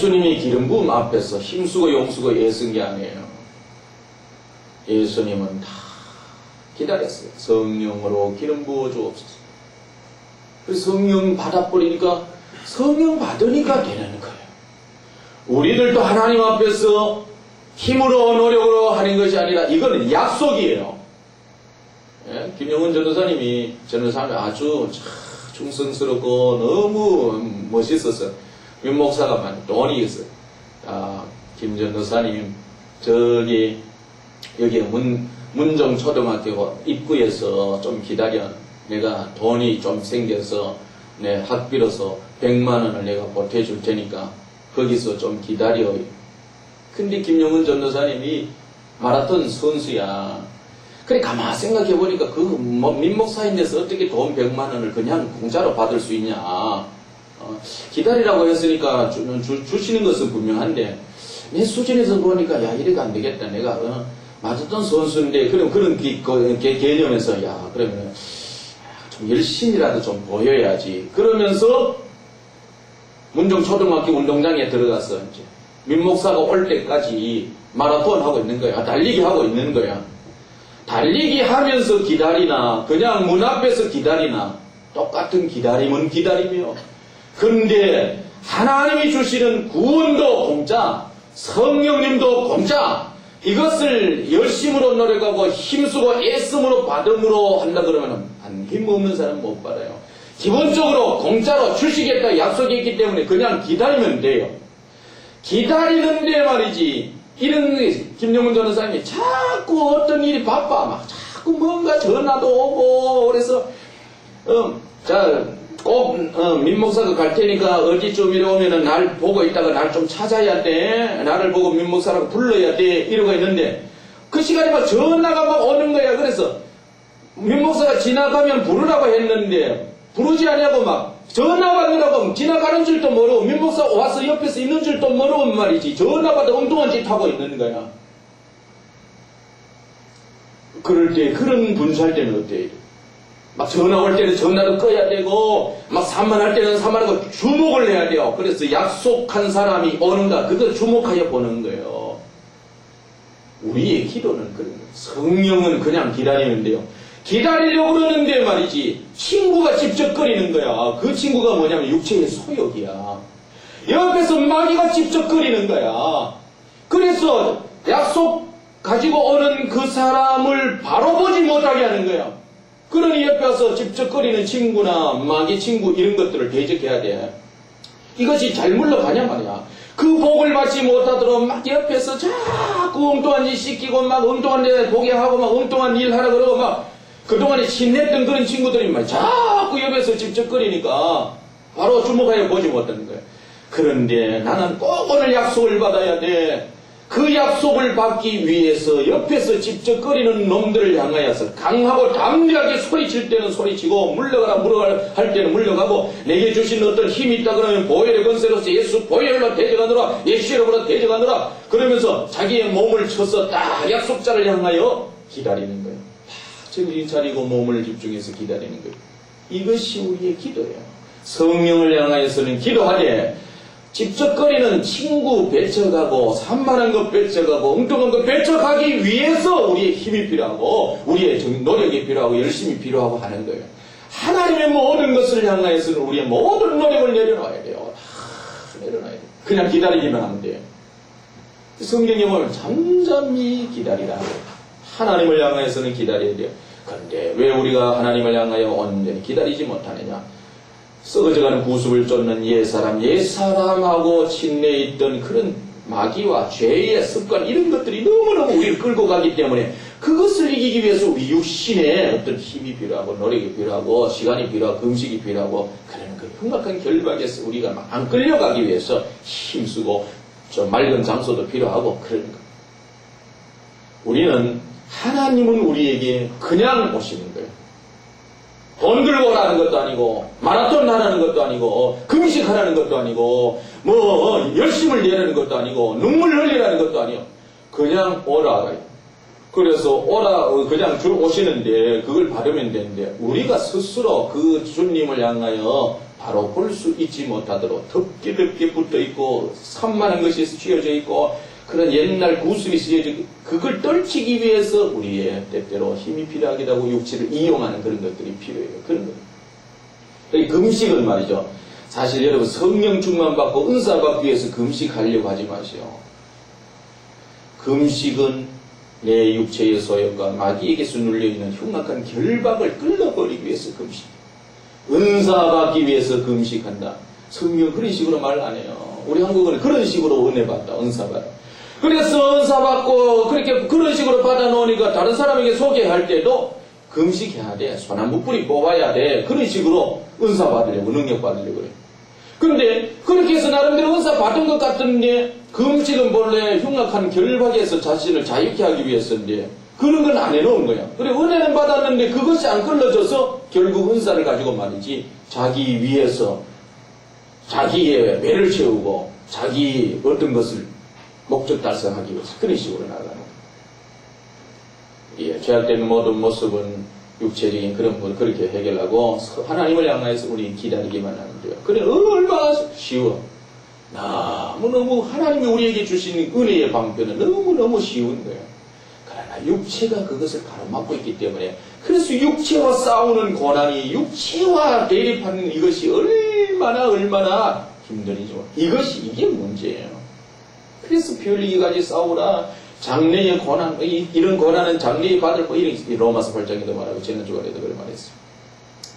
예수님이 기름 부음 앞에서 힘쓰고 용쓰고 애쓴 게 아니에요. 예수님은 다 기다렸어요. 성령으로 기름 부어 주옵소서. 그래서 성령 받아버리니까 성령 받으니까 되는 거예요. 우리들도 하나님 앞에서 힘으로 노력으로 하는 것이 아니라 이거는 약속이에요. 예? 김영은 전도사님이 아주 충성스럽고 너무 멋있었어요. 윤 목사가 돈이 있어요. 김 전도사님 여기 문정 초등학교 입구에서 좀 기다려. 내가 돈이 좀 생겨서 내 학비로서 100만 원을 내가 보태줄 테니까 거기서 좀 기다려. 근데 김영은 전도사님이 마라톤 선수야. 그래 가만히 생각해보니까 민목사인데서 어떻게 돈 100만 원을 그냥 공짜로 받을 수 있냐. 기다리라고 했으니까 주시는 것은 분명한데 내 수준에서 보니까 야 이래가 안 되겠다. 내가 마라톤 선수인데 그런 개념에서 그러면 좀 열심히라도 좀 보여야지. 그러면서 문정초등학교 운동장에 들어가서 이제 민목사가 올 때까지 마라톤 하고 있는 거야. 달리기 하고 있는 거야. 달리기 하면서 기다리나 그냥 문 앞에서 기다리나 똑같은 기다림은 기다리며, 근데 하나님이 주시는 구원도 공짜, 성령님도 공짜, 이것을 열심으로 노력하고 힘쓰고 애씀으로 받음으로 한다 그러면 힘없는 사람 못 받아요. 기본적으로 공짜로 주시겠다 약속이 있기 때문에 그냥 기다리면 돼요. 기다리는데 말이지, 이런 김영문 전도사님이 자꾸 어떤 일이 바빠, 자꾸 뭔가 전화도 오고, 그래서 꼭 민목사가 갈 테니까 어디쯤 이러면은 날 보고 있다가 날 좀 찾아야 돼, 나를 보고 민목사라고 불러야 돼, 이러고 있는데 그 시간에 막 전화가 막 오는 거야. 그래서 민목사가 지나가면 부르라고 했는데 부르지 않냐고 막 전화 받느라고 지나가는 줄도 모르고 민목사 와서 옆에서 있는 줄도 모르고 말이지, 전화 받아 엉뚱한 짓 하고 있는 거야. 그럴 때, 그런 분수할 때는 어때요? 막 전화 올 때는 전화도 꺼야 되고, 막 산만할 때는 산만하고 주목을 해야 돼요. 그래서 약속한 사람이 오는가, 그걸 주목하여 보는 거예요. 우리의 기도는 그런 거예요. 성령은 그냥 기다리는 데요. 기다리려고 그러는데 말이지, 친구가 찝쩍거리는 거야. 그 친구가 뭐냐면 육체의 소욕이야. 옆에서 마귀가 찝쩍거리는 거야. 그래서 약속 가지고 오는 그 사람을 바로 보지 못하게 하는 거야. 그러니 옆에 와서 찝쩍거리는 친구나 마귀 친구 이런 것들을 대적해야 돼. 이것이 잘 물러가냐 말이야. 그 복을 받지 못하도록 막 옆에서 자꾸 엉뚱한 일 시키고 막 엉뚱한 데 보게 하고 막 엉뚱한 일 하라 그러고 막 그동안에 친했던 그런 친구들이 막 자꾸 옆에서 찝쩍거리니까 바로 주목하여 보지 못하는 거야. 그런데 나는 꼭 오늘 약속을 받아야 돼. 그 약속을 받기 위해서 옆에서 찝쩍거리는 놈들을 향하여서 강하고 담대하게 소리칠 때는 소리치고, 물러가라 할 때는 물러가고, 내게 주신 어떤 힘이 있다 그러면 보혈의 권세로서 예수 보혈로 대적하노라, 예수 이름으로 대적하노라, 그러면서 자기의 몸을 쳐서 딱 약속자를 향하여 기다리는 거예요. 정신 차리고 몸을 집중해서 기다리는 거예요. 이것이 우리의 기도예요. 성령을 향하여서는 기도하되 찝쩍거리는 친구 배척하고 산만한 것 배척하고 엉뚱한 것 배척하기 위해서 우리의 힘이 필요하고 우리의 노력이 필요하고 열심이 필요하고 하는 거예요. 하나님의 모든 것을 향하여서는 우리의 모든 노력을 내려놔야 돼요. 다 내려놔야 돼요. 그냥 기다리기만 하면 돼요. 성경에 보면 잠잠히 기다리라. 하나님을 향하여서는 기다려야 돼요. 그런데 왜 우리가 하나님을 향하여 온전히 기다리지 못하느냐? 썩어져가는 구습을 쫓는 옛사람하고 친내에 있던 그런 마귀와 죄의 습관, 이런 것들이 너무너무 우리를 끌고 가기 때문에 그것을 이기기 위해서 우리 육신에 어떤 힘이 필요하고 노력이 필요하고 시간이 필요하고 금식이 필요하고 그런 그 흉악한 결박에서 우리가 막 안 끌려가기 위해서 힘쓰고 좀 맑은 장소도 필요하고 그런 거. 우리는 하나님은 우리에게 그냥 오시는 거예요. 돈 들고 오라는 것도 아니고, 마라톤 하라는 것도 아니고, 금식하라는 것도 아니고, 열심을 내라는 것도 아니고, 눈물 흘리라는 것도 아니요. 그냥 오라. 그래서 오라, 그냥 줄 오시는데, 그걸 받으면 되는데, 우리가 스스로 그 주님을 향하여 바로 볼 수 있지 못하도록 덮게 붙어있고 산만한 것이 쥐어져 있고 그런 옛날 구슬이 쓰여져 있고 그걸 떨치기 위해서 우리의 때때로 힘이 필요하기도 하고 육체를 이용하는 그런 것들이 필요해요. 그런 것. 금식은 말이죠. 사실 여러분 성령 충만 받고 은사 받기 위해서 금식하려고 하지 마시오. 금식은 내 육체의 소욕과 마귀에게서 눌려있는 흉악한 결박을 끌어버리기 위해서 금식. 은사 받기 위해서 금식한다. 성경 그런 식으로 말 안 해요. 우리 한국은 그런 식으로 은혜 받다. 은사 받다. 그래서 은사 받고 그렇게 그런 식으로 받아 놓으니까 다른 사람에게 소개할 때도 금식해야 돼. 소나무 뿌리 뽑아야 돼. 그런 식으로 은사 받으려고 능력 받으려고 그래. 근데 그렇게 해서 나름대로 은사 받은 것 같은데 금식은 본래 흉악한 결박에서 자신을 자유케 하기 위해서인데 그런 건 안 해놓은 거야. 그래 은혜는 받았는데 그것이 안 끌어져서 결국 은사를 가지고 말이지 자기 위해서 자기의 배를 채우고 자기 어떤 것을 목적 달성하기 위해서 그런 식으로 나가는 거야. 예, 죄악된 모든 모습은 육체적인 그런 부분을 그렇게 해결하고 하나님을 향해서 우리 기다리기만 하면 돼요. 그래 얼마나 쉬워. 너무너무 하나님이 우리에게 주신 은혜의 방편은 너무너무 쉬운 거예요. 그러나 육체가 그것을 가로막고 있기 때문에 그래서 육체와 싸우는 고난이 육체와 대립하는 이것이 얼마나 힘들이죠. 이게 문제예요. 그래서 피 흘리기까지 싸우라. 장래의 고난, 이런 고난은 장래에 받을 거, 이런 로마서 8장에도 말하고 지난 주간에도 그래 말했어요.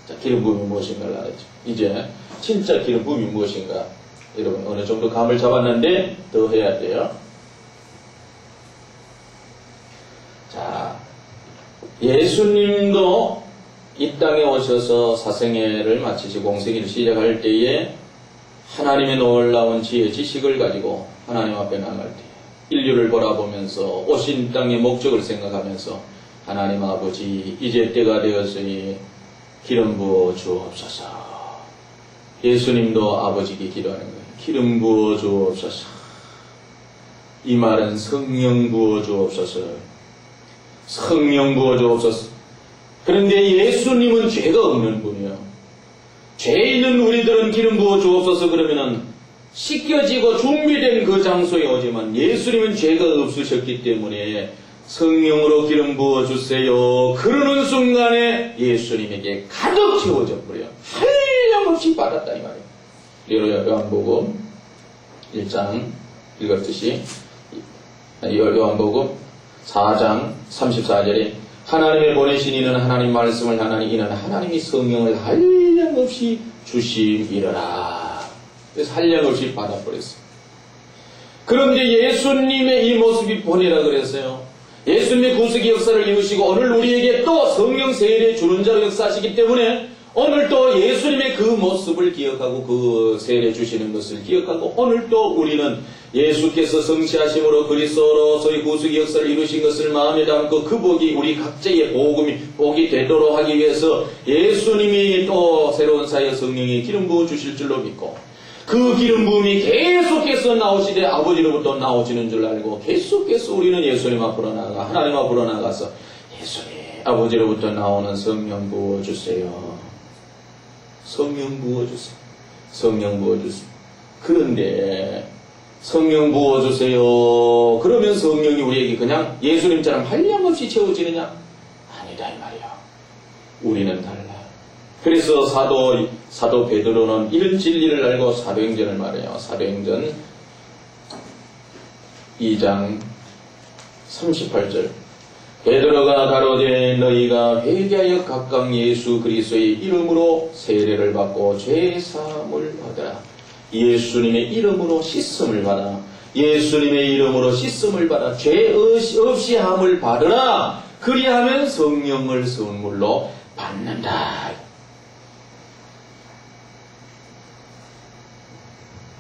자, 기름 부음이 무엇인가를 알았죠. 이제 진짜 기름 부음이 무엇인가 여러분 어느 정도 감을 잡았는데 더 해야 돼요. 자, 예수님도 이 땅에 오셔서 사생애를 마치시고 공생애를 시작할 때에 하나님의 놀라운 지혜, 지식을 가지고 하나님 앞에 나갈 때 인류를 바라보면서 오신 땅의 목적을 생각하면서 하나님 아버지 이제 때가 되었으니 기름 부어 주옵소서. 예수님도 아버지께 기도하는 거예요. 기름 부어 주옵소서. 이 말은 성령 부어 주옵소서. 성령 부어 주옵소서. 그런데 예수님은 죄가 없는 분이에요. 죄 있는 우리들은 기름 부어 주옵소서 그러면은 씻겨지고 준비된 그 장소에 오지만 예수님은 죄가 없으셨기 때문에 성령으로 기름 부어주세요. 그러는 순간에 예수님에게 가득 채워져 버려요. 한량없이 받았다 이 말이에요. 요한복음 1장 읽었듯이 요한복음 4장 34절에 하나님의 보내신 이는 하나님 말씀을 하나니 이는 하나님이 성령을 한량없이 주심이러라. 그래서 한량없이 받아버렸어요. 그런데 예수님의 이 모습이 본이라 그랬어요. 예수님의 구속의 역사를 이루시고 오늘 우리에게 또 성령 세례 주는 자로 역사하시기 때문에 오늘 또 예수님의 그 모습을 기억하고 그 세례 주시는 것을 기억하고 오늘 또 우리는 예수께서 성취하심으로 그리스도로서의 구속의 역사를 이루신 것을 마음에 담고 그 복이 우리 각자의 복이 되도록 하기 위해서 예수님이 또 새로운 사회 성령의 기름 부어 주실 줄로 믿고 그 기름 부음이 계속해서 나오시되 아버지로부터 나오시는 줄 알고 계속해서 우리는 예수님 앞으로 나가 하나님 앞으로 나가서 예수님 아버지로부터 나오는 성령 부어주세요. 성령 부어주세요. 성령 부어주세요. 그런데 성령 부어주세요. 그러면 성령이 우리에게 그냥 예수님처럼 한량없이 채워지느냐? 아니다 이 말이야. 우리는 달라. 그래서 사도 베드로는 이런 진리를 알고 사도행전을 말해요. 사도행전 2장 38절 베드로가 가로되 너희가 회개하여 각각 예수 그리스도의 이름으로 세례를 받고 죄 사함을 받으라. 예수님의 이름으로 씻음을 받아. 예수님의 이름으로 씻음을 받아. 죄 없이 함을 받으라. 그리하면 성령을 선물로 받는다.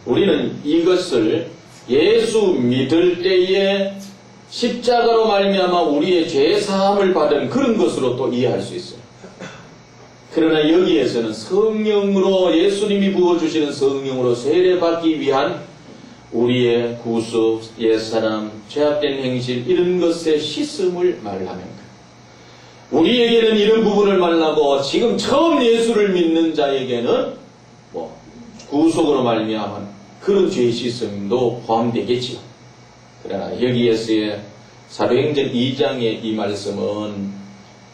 우리는 이것을 예수 믿을 때에 십자가로 말미암아 우리의 죄 사함을 받은 그런 것으로 또 이해할 수 있어요. 그러나 여기에서는 성령으로 예수님이 부어주시는 성령으로 세례받기 위한 우리의 구속, 옛사람, 죄악된 행실 이런 것의 씻음을 말하는 거예요. 우리에게는 이런 부분을 말하고 지금 처음 예수를 믿는 자에게는 구속으로 말미암은 그런 죄 씻음도 포함되겠지요. 그러나 여기에서의 사도행전 2장의 이 말씀은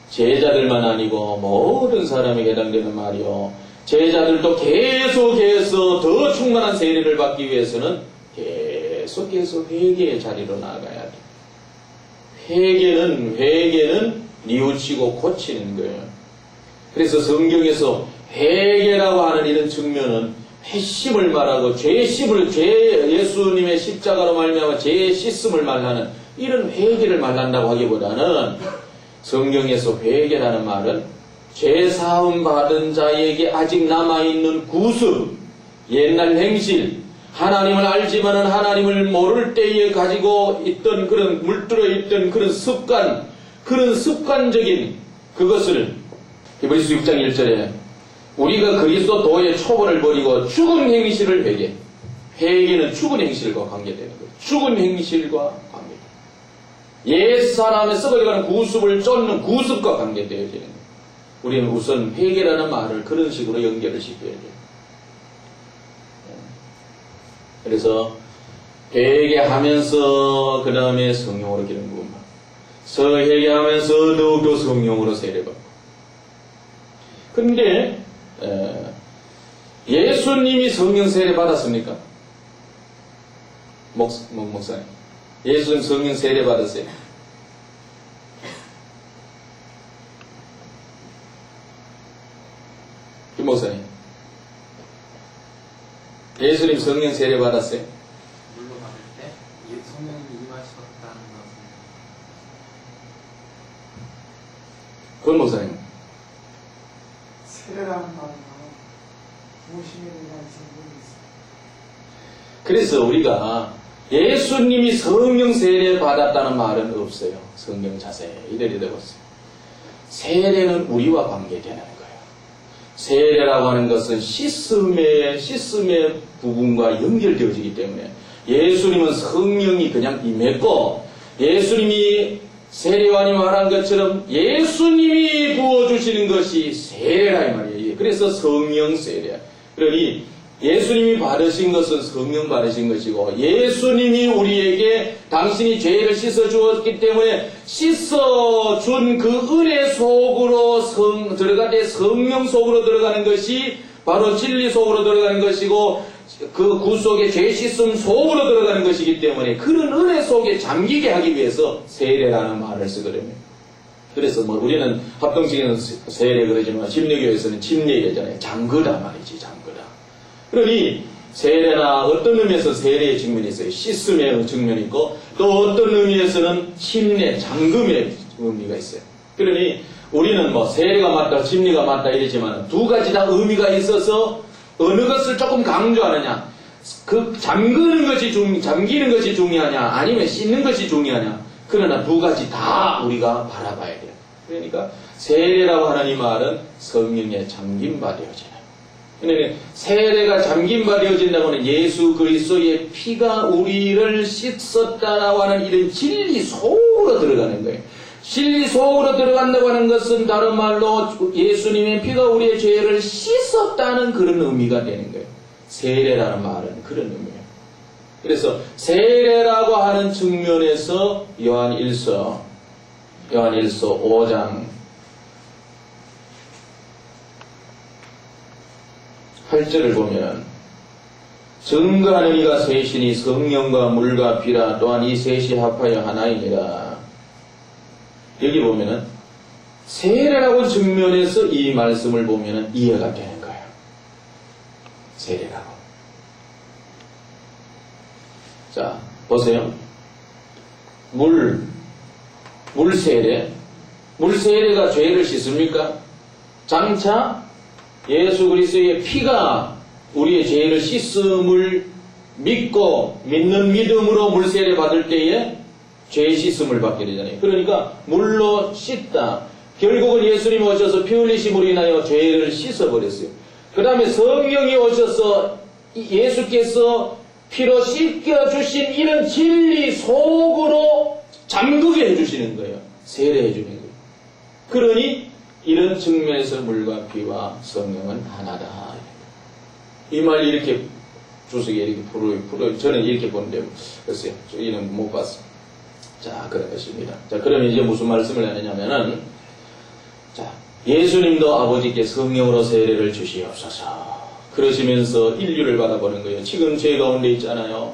제자들만 아니고 모든 사람에게 해당되는 말이요. 제자들도 계속해서 더 충만한 세례를 받기 위해서는 계속해서 회개의 자리로 나아가야 돼. 회개는 뉘우치고 고치는 거예요. 그래서 성경에서 회개라고 하는 이런 측면은 회심을 말하고 예수님의 십자가로 말미암아 죄 씻음을 말하는 이런 회개를 말한다고 하기보다는 성경에서 회개라는 말은 죄 사함 받은 자에게 아직 남아있는 구습, 옛날 행실, 하나님을 알지만은 하나님을 모를 때에 가지고 있던 그런 물들어 있던 그런 습관, 그런 습관적인 그것을 히브리서 6장 1절에 우리가 그리스도 도의 초본을 버리고 죽은 행실을 회개. 회개는 죽은 행실과 관계되는 거예요. 죽은 행실과 관계. 옛 사람의 썩어져가는 구습을 쫓는 구습과 관계되어지는 거예요. 우리는 우선 회개라는 말을 그런 식으로 연결을 시켜야 돼요. 그래서 회개하면서 그 다음에 성령으로 기름 부음받고 회개하면서 더욱더 성령으로 세례받고. 근데 예수님이 성령 세례 받았습니까? 목사님, 예수님 성령 세례 받았어요? 김 목사님, 예수님 성령 세례 받았어요? 물로 받을 때 성령이 임하셨다는 것은 권 목사님, 세례라는 말은 무엇임에 대한 증거가 있습니다. 그래서 우리가 예수님이 성령 세례 받았다는 말은 없어요. 성경 자세히 들여다보세요. 세례는 우리와 관계되는 거예요. 세례라고 하는 것은 씻음의 부분과 연결되어지기 때문에 예수님은 성령이 그냥 임했고 예수님이 세례요한이 말한 것처럼 예수님이 부어주시는 것이 세례라 이 말이에요. 그래서 성령 세례. 그러니 예수님이 받으신 것은 성령 받으신 것이고 예수님이 우리에게 당신이 죄를 씻어주었기 때문에 씻어준 그 은혜 속으로 들어갈 때 성령 속으로 들어가는 것이 바로 진리 속으로 들어가는 것이고 그 구속의 죄 씻음 속으로 들어가는 것이기 때문에 그런 은혜 속에 잠기게 하기 위해서 세례라는 말을 쓰거든요. 그래서 우리는 합동식에는 세례 그러지만 침례교에서는 침례잖아요. 잠그다 말이지, 잠그다. 그러니 세례나 어떤 의미에서 세례의 측면이 있어요. 씻음의 측면이 있고 또 어떤 의미에서는 침례, 잠금의 의미가 있어요. 그러니 우리는 세례가 맞다, 침례가 맞다 이러지만 두 가지 다 의미가 있어서 어느 것을 조금 강조하느냐, 그 잠기는 것이 중요하냐, 아니면 씻는 것이 중요하냐. 그러나 두 가지 다 우리가 바라봐야 돼요. 그러니까 세례라고 하는 이 말은 성령에 잠김바 되어지는. 그러니까 세례가 잠김바 되어진다고 하는 예수 그리스도의 피가 우리를 씻었다라고 하는 이런 진리 속으로 들어가는 거예요. 진리 속으로 들어간다고 하는 것은 다른 말로 예수님의 피가 우리의 죄를 씻었다는 그런 의미가 되는 거예요. 세례라는 말은 그런 의미예요. 그래서 세례라고 하는 측면에서 요한일서 5장 8절을 보면 증거하는 이가 셋이니 성령과 물과 피라 또한 이 셋이 합하여 하나이니라. 여기 보면은 세례라고 측면에서 이 말씀을 보면은 이해가 되는 거예요. 세례라고. 자, 보세요. 물세례. 물세례가 죄를 씻습니까? 장차 예수 그리스도의 피가 우리의 죄를 씻음을 믿고 믿는 믿음으로 물세례 받을 때에 죄 씻음을 받게 되잖아요. 그러니까 물로 씻다. 결국은 예수님이 오셔서 피 흘리심으로 인하여 죄를 씻어버렸어요. 그 다음에 성령이 오셔서 예수께서 피로 씻겨주신 이런 진리 속으로 잠그게 해주시는 거예요. 세례해주는 거예요. 그러니 이런 측면에서 물과 피와 성령은 하나다. 이 말 이렇게 주석에 이렇게 풀어 저는 이렇게 보는데 글쎄요 저기는 못 봤어. 자 그런 것입니다. 자 그러면 이제 무슨 말씀을 하느냐면은 자 예수님도 아버지께 성령으로 세례를 주시옵소서 그러시면서 인류를 바라보는 거예요. 지금 죄 가운데 있잖아요.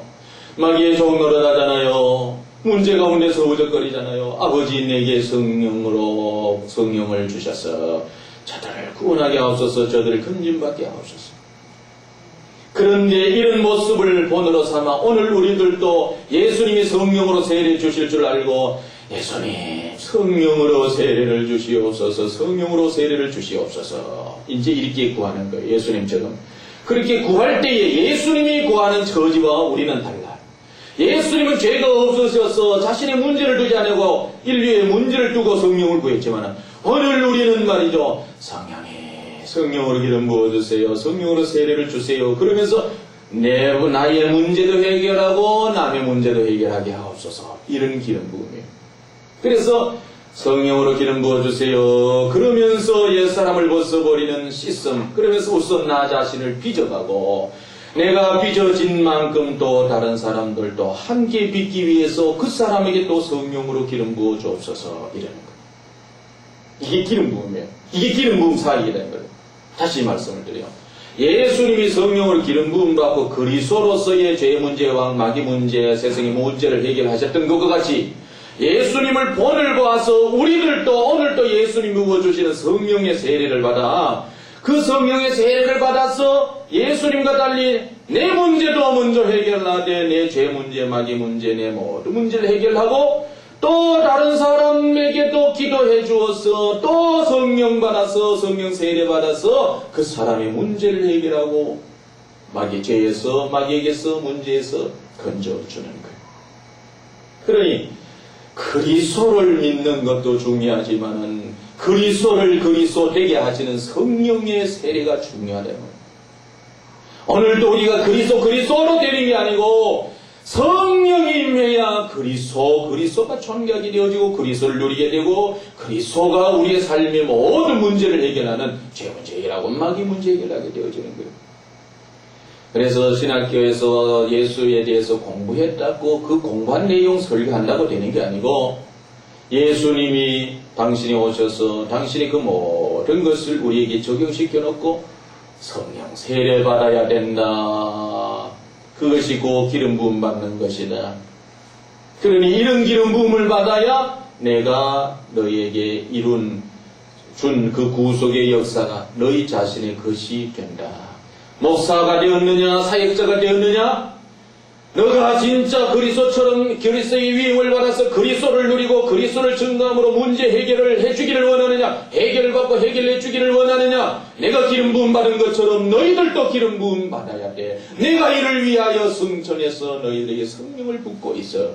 마귀의 종노릇 하잖아요. 문제 가운데서 우적거리잖아요. 아버지 내게 성령을 주셔서 저들을 구원하게 하옵소서 저들을 금진받게 하옵소서. 그런데 이런 모습을 본으로 삼아 오늘 우리들도 예수님이 성령으로 세례 주실 줄 알고 예수님 성령으로 세례를 주시옵소서 성령으로 세례를 주시옵소서 이제 이렇게 구하는 거예요. 예수님처럼 그렇게 구할 때에 예수님이 구하는 처지와 우리는 달라요. 예수님은 죄가 없으셔서 자신의 문제를 두지 않고 인류의 문제를 두고 성령을 구했지만 오늘 우리는 말이죠. 성령으로 기름 부어주세요. 성령으로 세례를 주세요. 그러면서 나의 문제도 해결하고 남의 문제도 해결하게 하옵소서. 이런 기름 부음이에요. 그래서 성령으로 기름 부어주세요. 그러면서 옛사람을 벗어버리는 씻음. 그러면서 우선 나 자신을 빚어가고 내가 빚어진 만큼 또 다른 사람들도 함께 빚기 위해서 그 사람에게 또 성령으로 기름 부어 주옵소서 이러는 거예요. 이게 기름 부음이에요. 이게 기름 부음 사역이라는 거예요. 다시 말씀을 드려요. 예수님이 성령으로 기름 부음 받고 그리스도로서의 죄 문제와 마귀 문제, 세상의 문제를 해결하셨던 것과 같이 예수님을 본을 보아서 우리들도 오늘도 예수님이 부어주시는 성령의 세례를 받아 그 성령의 세례를 받아서 예수님과 달리 내 문제도 먼저 해결하되 내 죄 문제, 마귀 문제, 내 모든 문제를 해결하고 또 다른 사람에게도 기도해 주어서 또 성령 받아서 성령 세례 받아서 그 사람의 문제를 해결하고 죄에서 마귀에게서 문제에서 건져주는 거예요. 그러니 그리스도를 믿는 것도 중요하지만은 그리스도를 그리스도 되게 하시는 성령의 세례가 중요하다는 거예요. 오늘도 우리가 그리스도로 되는 게 아니고 성령이 임해야 그리스도가 존귀하게 되어지고 그리스도를 누리게 되고 그리스도가 우리의 삶의 모든 문제를 해결하는 죄 문제 해결하고 마귀 문제 해결하게 되어지는 거예요. 그래서 신학교에서 예수에 대해서 공부했다고 그 공부한 내용 설교한다고 되는 게 아니고 예수님이 당신이 오셔서 당신이 그 모든 것을 우리에게 적용시켜 놓고 성령 세례 받아야 된다. 그것이 곧 기름 부음 받는 것이다. 그러니 이런 기름 부음을 받아야 내가 너희에게 준 그 구속의 역사가 너희 자신의 것이 된다. 목사가 되었느냐 사역자가 되었느냐 너가 진짜 그리스도처럼 그리스도의 위임을 받아서 그리스도를 누리고 그리스도를 증거함으로 문제 해결을 해주기를 원하느냐 해결을 받고 해결해 주기를 원하느냐 내가 기름 부음 받은 것처럼 너희들도 기름 부음 받아야 돼. 내가 이를 위하여 승천해서 너희들에게 성령을 붓고 있어.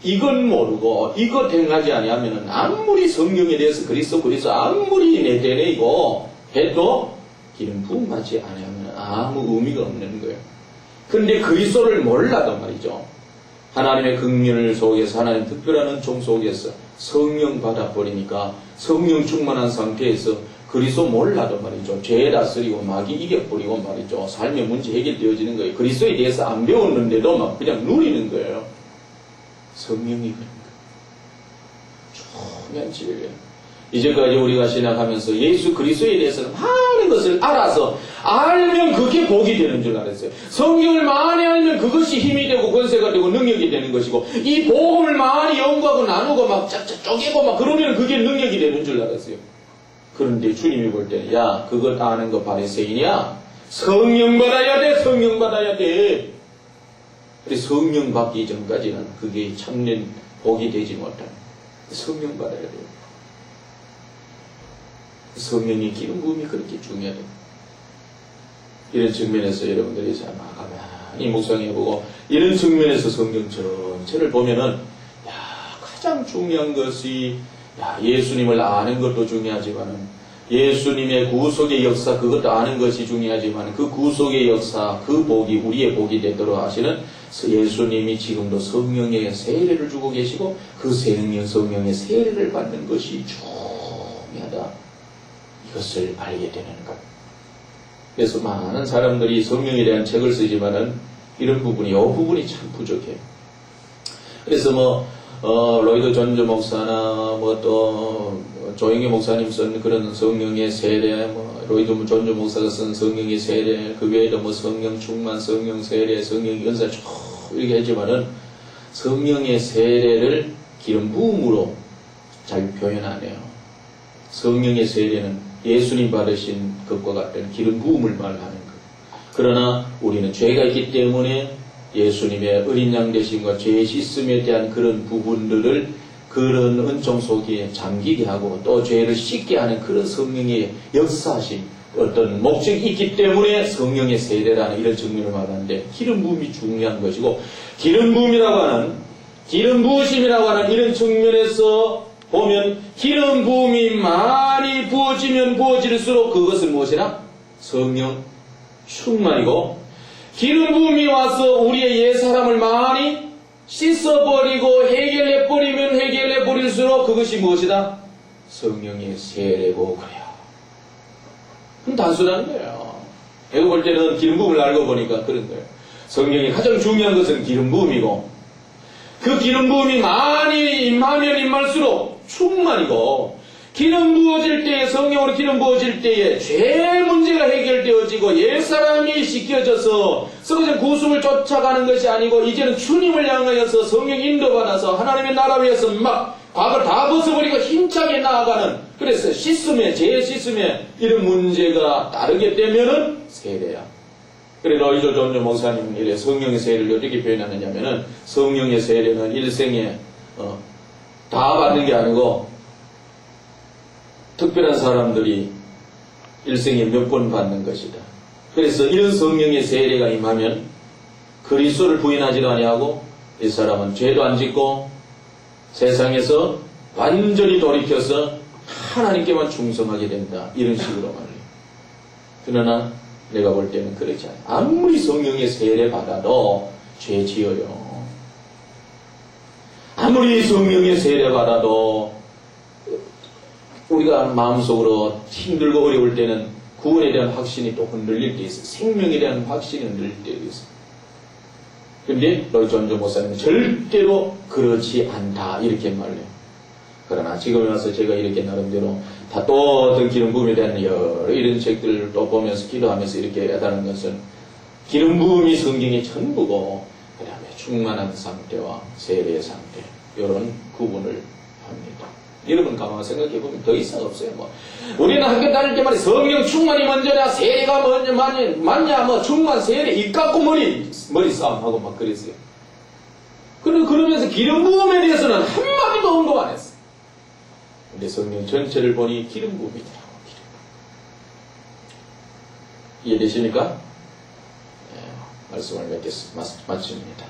이건 모르고 이것 행하지 아니하면 아무리 성령에 대해서 그리스도 아무리 내대내고 해도 기름 부음 받지 아니하면 아무 의미가 없는 거예요. 근데 그리스도를 몰라도 말이죠. 하나님의 긍휼 속에서 하나님 특별한 은총 속에서 성령 받아버리니까 성령 충만한 상태에서 그리스도 몰라도 말이죠. 죄 다스리고 마귀 이겨버리고 말이죠. 삶의 문제 해결되어지는 거예요. 그리스도에 대해서 안 배웠는데도 막 그냥 누리는 거예요. 성령이 그런 거예요. 중요한 진리예요. 이제까지 우리가 신학하면서 예수 그리스도에 대해서는 많은 것을 알면 그게 복이 되는 줄 알았어요. 성경을 많이 알면 그것이 힘이 되고 권세가 되고 능력이 되는 것이고 이 복음을 많이 연구하고 나누고 막 쪼개고 막 그러면 그게 능력이 되는 줄 알았어요. 그런데 주님이 볼 때는 야 그것 아는 거 바리새인이야. 성령 받아야 돼. 성령 받아야 돼. 근데 성령 받기 전까지는 그게 참된 복이 되지 못하는 성령 받아야 돼요. 성령의 기름 부음이 그렇게 중요하다. 이런 측면에서 여러분들이 잘 가만히 묵상해보고 이런 측면에서 성경 전체를 보면은 가장 중요한 것이 예수님을 아는 것도 중요하지만은 예수님의 구속의 역사 그것도 아는 것이 중요하지만 그 구속의 역사 그 복이 우리의 복이 되도록 하시는 예수님이 지금도 성령의 세례를 주고 계시고 그 성령의 세례를 받는 것이 중요하다. 이것을 알게 되는 것. 그래서 많은 사람들이 성령에 대한 책을 쓰지만은 이런 부분이, 이 부분이 참 부족해요. 그래서 로이드 존즈 목사나 또 조영희 목사님 쓴 그런 성령의 세례, 로이드 존즈 목사가 쓴 성령의 세례, 그 외에도 성령 충만, 성령 세례, 성령 연사 쭉 이렇게 했지만은 성령의 세례를 기름 부음으로 잘 표현 안 해요. 성령의 세례는 예수님 받으신 것과 같은 기름 부음을 말하는 것. 그러나 우리는 죄가 있기 때문에 예수님의 어린 양 되심과 죄 씻음에 대한 그런 부분들을 그런 은총 속에 잠기게 하고 또 죄를 씻게 하는 그런 성령의 역사하신 어떤 목적이 있기 때문에 성령의 세례라는 이런 측면을 말하는데, 기름 부음이 중요한 것이고, 기름 부음이라고 하는, 기름 부으심이라고 하는 이런 측면에서 보면 기름 부음이 많이 부어지면 부어질수록 그것은 무엇이라? 성령 충만이고, 기름 부음이 와서 우리의 옛 사람을 많이 씻어버리고 해결해버리면 해결해버릴수록 그것이 무엇이다? 성령의 세례고 그래요. 그럼 단순한 거예요. 내가 볼 때는 기름 부음을 알고 보니까 그런 거예요. 성령이 가장 중요한 것은 기름 부음이고, 그 기름 부음이 많이 임하면 임할수록 충만이고, 기름 부어질 때에, 성령으로 기름 부어질 때에 죄 문제가 해결되어지고 옛사람이 씻겨져서 성전 구속을 쫓아가는 것이 아니고 이제는 주님을 향하여서 성령 인도받아서 하나님의 나라 위해서 막 과거를 다 벗어버리고 힘차게 나아가는, 그래서 씻음에, 죄 씻음에 이런 문제가 따르게 되면은 세례야. 그래 로이드 존즈 목사님은 이래 성령의 세례를 어떻게 표현하느냐면은, 성령의 세례는 일생에 다 받는 게 아니고 특별한 사람들이 일생에 몇 번 받는 것이다. 그래서 이런 성령의 세례가 임하면 그리스도를 부인하지도 아니하고 이 사람은 죄도 안 짓고 세상에서 완전히 돌이켜서 하나님께만 충성하게 된다. 이런 식으로 말해요. 그러나 내가 볼 때는 그렇지 않아요. 아무리 성령의 세례 받아도 죄 지어요. 아무리 성령의 세례 받아도 우리가 마음속으로 힘들고 어려울 때는 구원에 대한 확신이 또 흔들릴 때 있어요. 생명에 대한 확신이 흔들릴 때도 있어요. 그런데 로이드 존즈 목사님은 절대로 그렇지 않다 이렇게 말해요. 그러나 지금에 와서 제가 이렇게 나름대로 다 또 어떤 기름 부음에 대한 여러 이런 책들을 또 보면서 기도하면서 이렇게 하다는 것은 기름 부음이 성경의 전부고, 그 다음에 충만한 상태와 세례의 상태, 이런 구분을 합니다. 여러분 가만 생각해보면 더 이상 없어요. 우리는 학교 다닐 때 말이야, 성령 충만이 먼저냐 세례가 먼저 맞냐 충만 세례 입 깎고 머리 싸움하고 막 그랬어요. 그러면서 기름 부음에 대해서는 한마디도 언급 안 했어요. 근데 성령 전체를 보니 기름 부음이더라고. 이해되십니까? 네, 말씀을 마칩니다.